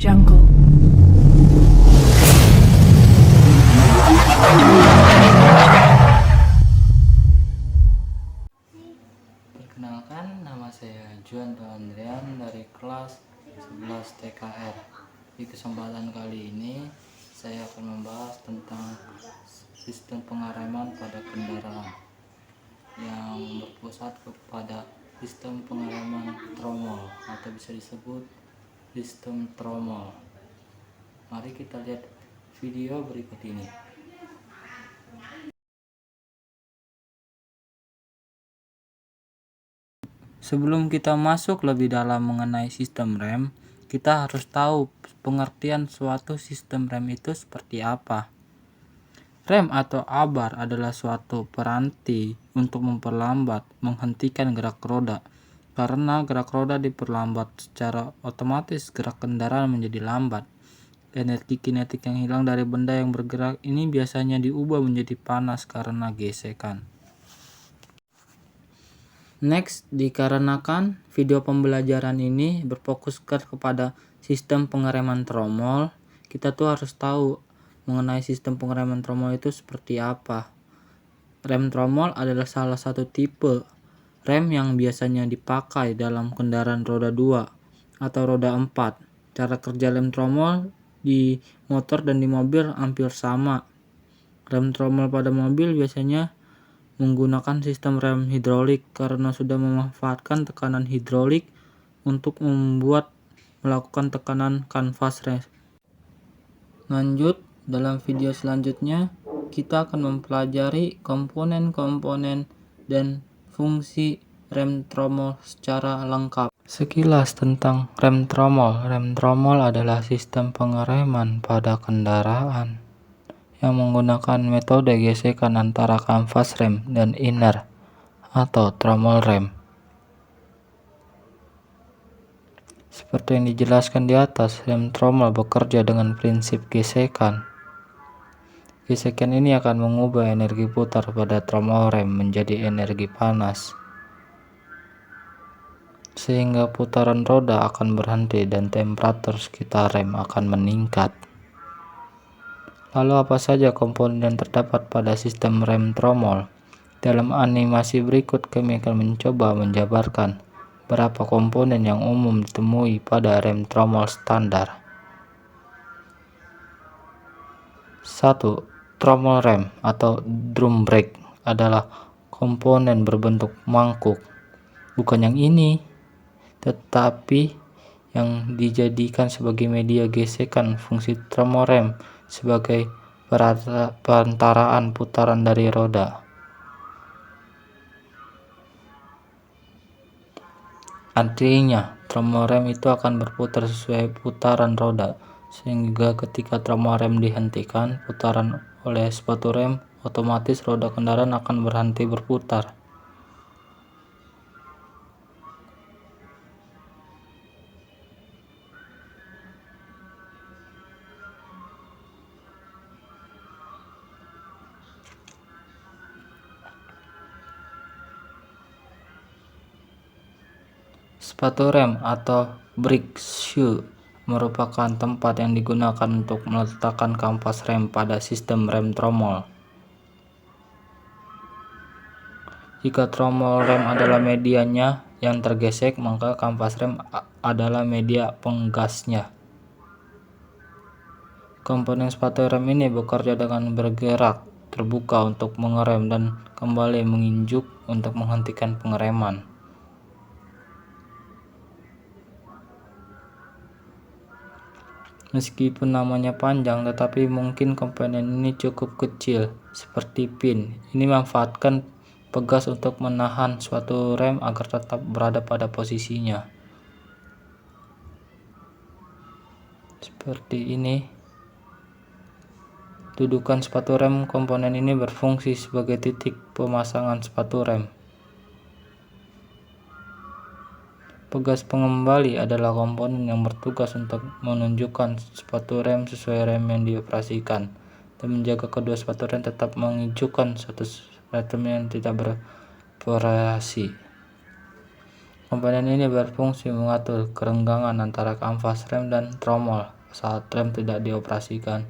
Jungle. Perkenalkan, nama saya Juan Andrian dari kelas 11 TKR. Di kesempatan kali ini saya akan membahas tentang sistem pengereman pada kendaraan yang berpusat kepada sistem pengereman tromol atau bisa disebut sistem tromol. Mari kita lihat video berikut ini. Sebelum kita masuk lebih dalam mengenai sistem rem, kita harus tahu pengertian suatu sistem rem itu seperti apa. Rem atau abar adalah suatu peranti untuk memperlambat, menghentikan gerak roda. Karena gerak roda diperlambat, secara otomatis gerak kendaraan menjadi lambat. Energi kinetik yang hilang dari benda yang bergerak ini biasanya diubah menjadi panas karena gesekan. Next, dikarenakan video pembelajaran ini berfokuskan kepada sistem pengereman tromol, kita tuh harus tahu mengenai sistem pengereman tromol itu seperti apa. Rem tromol adalah salah satu tipe rem yang biasanya dipakai dalam kendaraan roda 2 atau roda 4. Cara kerja rem tromol di motor dan di mobil hampir sama. Rem tromol pada mobil biasanya menggunakan sistem rem hidrolik karena sudah memanfaatkan tekanan hidrolik untuk melakukan tekanan kanvas rem. Lanjut, dalam video selanjutnya kita akan mempelajari komponen-komponen dan fungsi rem tromol secara lengkap. Sekilas tentang rem tromol. Rem tromol adalah sistem pengereman pada kendaraan yang menggunakan metode gesekan antara kanvas rem dan inner atau tromol rem. Seperti yang dijelaskan di atas, rem tromol bekerja dengan prinsip gesekan. Gesekan ini akan mengubah energi putar pada tromol rem menjadi energi panas, sehingga putaran roda akan berhenti dan temperatur sekitar rem akan meningkat. Lalu apa saja komponen yang terdapat pada sistem rem tromol? Dalam animasi berikut kami akan mencoba menjabarkan beberapa komponen yang umum ditemui pada rem tromol standar. 1. Tromol rem atau drum brake adalah komponen berbentuk mangkuk. Bukan yang ini, tetapi yang dijadikan sebagai media gesekan. Fungsi tromol rem sebagai perantaraan putaran dari roda. Artinya, tromol rem itu akan berputar sesuai putaran roda, sehingga ketika tromol rem dihentikan putaran oleh sepatu rem, otomatis roda kendaraan akan berhenti berputar. Sepatu rem atau brake shoe merupakan tempat yang digunakan untuk meletakkan kampas rem pada sistem rem tromol. Jika tromol rem adalah medianya yang tergesek, maka kampas rem adalah media penggasnya. Komponen sepatu rem ini bekerja dengan bergerak terbuka untuk mengerem dan kembali menginjuk untuk menghentikan pengereman. Meskipun namanya panjang, tetapi mungkin komponen ini cukup kecil, seperti pin. Ini memanfaatkan pegas untuk menahan suatu rem agar tetap berada pada posisinya. Seperti ini. Dudukan sepatu rem. Komponen ini berfungsi sebagai titik pemasangan sepatu rem. Pegas pengembali adalah komponen yang bertugas untuk menunjukkan sepatu rem sesuai rem yang dioperasikan dan menjaga kedua sepatu rem tetap menghijaukan satu rem yang tidak beroperasi. Komponen ini berfungsi mengatur kerenggangan antara kampas rem dan tromol saat rem tidak dioperasikan.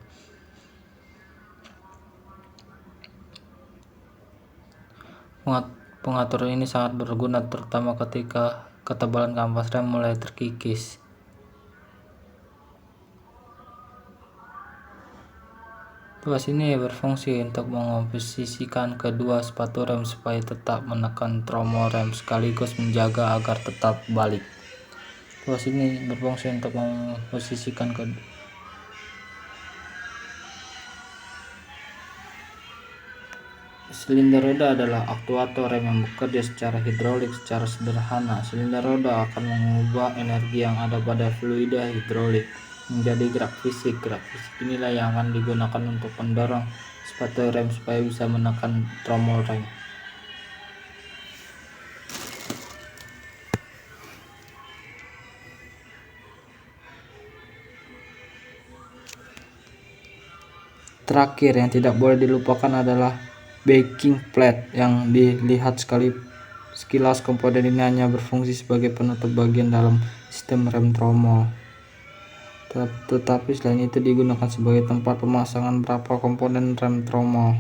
Pengaturan ini sangat berguna terutama ketika ketebalan kampas rem mulai terkikis. Tuas ini berfungsi untuk memposisikan kedua sepatu rem supaya tetap menekan tromol rem sekaligus menjaga agar tetap balik. Tuas ini berfungsi untuk memposisikan Silinder roda adalah aktuator rem yang bekerja secara hidrolik. Secara sederhana, silinder roda akan mengubah energi yang ada pada fluida hidrolik menjadi gerak fisik. Gerak fisik inilah yang akan digunakan untuk mendorong sepatu rem supaya bisa menekan tromol rem. Terakhir yang tidak boleh dilupakan adalah backing plate. Yang dilihat sekilas komponen ini hanya berfungsi sebagai penutup bagian dalam sistem rem tromol. Tetapi selain itu digunakan sebagai tempat pemasangan beberapa komponen rem tromol.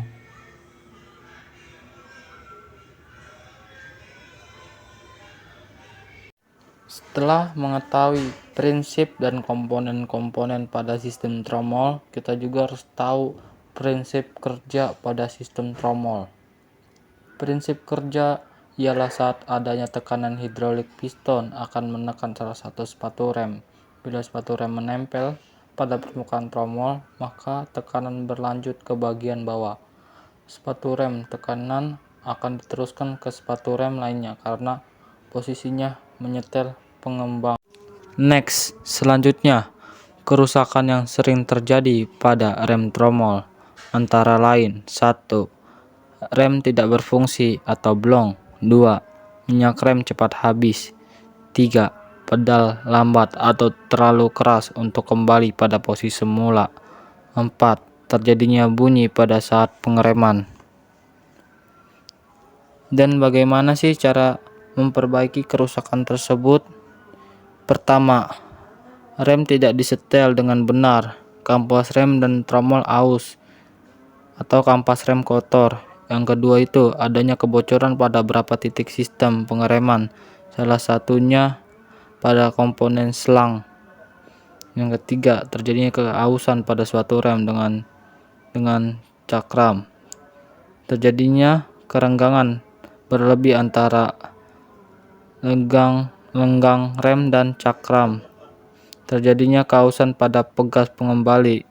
Setelah mengetahui prinsip dan komponen-komponen pada sistem tromol, kita juga harus tahu prinsip kerja pada sistem tromol. Prinsip kerja ialah saat adanya tekanan hidrolik piston akan menekan salah satu sepatu rem. Bila sepatu rem menempel pada permukaan tromol, maka tekanan berlanjut ke bagian bawah sepatu rem. Tekanan akan diteruskan ke sepatu rem lainnya karena posisinya menyetel pengembang. Next, selanjutnya, kerusakan yang sering terjadi pada rem tromol antara lain: 1. Rem tidak berfungsi atau blong. 2. Minyak rem cepat habis. 3. Pedal lambat atau terlalu keras untuk kembali pada posisi semula. 4. Terjadinya bunyi pada saat pengereman. Dan bagaimana sih cara memperbaiki kerusakan tersebut? Pertama, rem tidak disetel dengan benar. Kampas rem dan tromol aus atau kampas rem kotor. Yang kedua itu adanya kebocoran pada beberapa titik sistem pengereman, salah satunya pada komponen selang. Yang ketiga, terjadinya keausan pada suatu rem dengan cakram. Terjadinya kerenggangan berlebih antara lenggang rem dan cakram. Terjadinya keausan pada pegas pengembali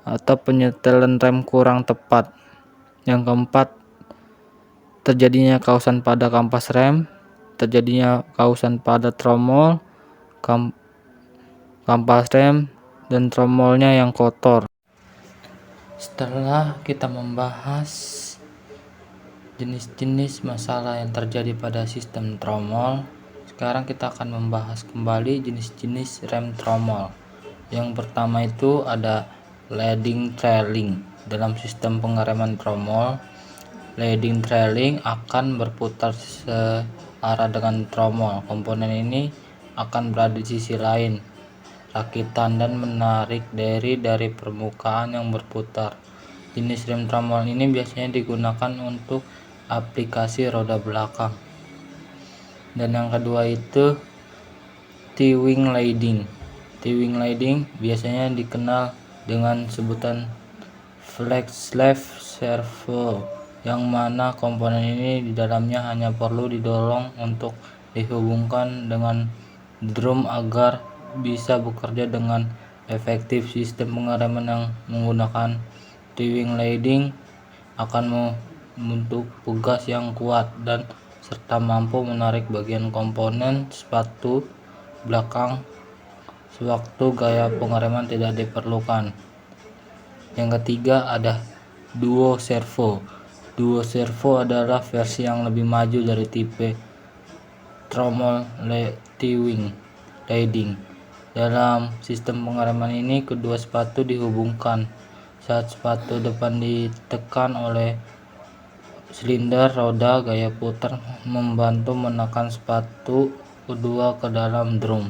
atau penyetelan rem kurang tepat. Yang keempat, terjadinya keausan pada kampas rem. Terjadinya keausan pada tromol, kampas rem, dan tromolnya yang kotor. Setelah kita membahas jenis-jenis masalah yang terjadi pada sistem tromol, sekarang kita akan membahas kembali jenis-jenis rem tromol. Yang pertama itu ada leading trailing. Dalam sistem pengereman tromol, leading trailing akan berputar searah dengan tromol. Komponen ini akan berada di sisi lain rakitan dan menarik dari permukaan yang berputar. Jenis rem tromol ini biasanya digunakan untuk aplikasi roda belakang. Dan yang kedua itu T-wing leading. T-wing leading biasanya dikenal dengan sebutan flex left servo, yang mana komponen ini di dalamnya hanya perlu didorong untuk dihubungkan dengan drum agar bisa bekerja dengan efektif. Sistem pengereman yang menggunakan T-wing leading akan membentuk pegas yang kuat dan serta mampu menarik bagian komponen sepatu belakang sewaktu gaya pengereman tidak diperlukan. Yang ketiga ada duo servo. Duo servo adalah versi yang lebih maju dari tipe tromol T-wing leading. Dalam sistem pengereman ini, kedua sepatu dihubungkan. Saat sepatu depan ditekan oleh silinder roda, gaya putar membantu menekan sepatu kedua ke dalam drum.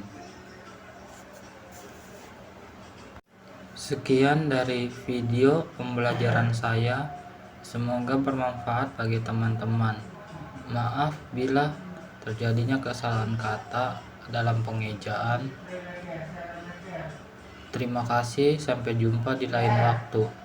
Sekian dari video pembelajaran saya, semoga bermanfaat bagi teman-teman. Maaf bila terjadinya kesalahan kata dalam pengejaan. Terima kasih, sampai jumpa di lain waktu.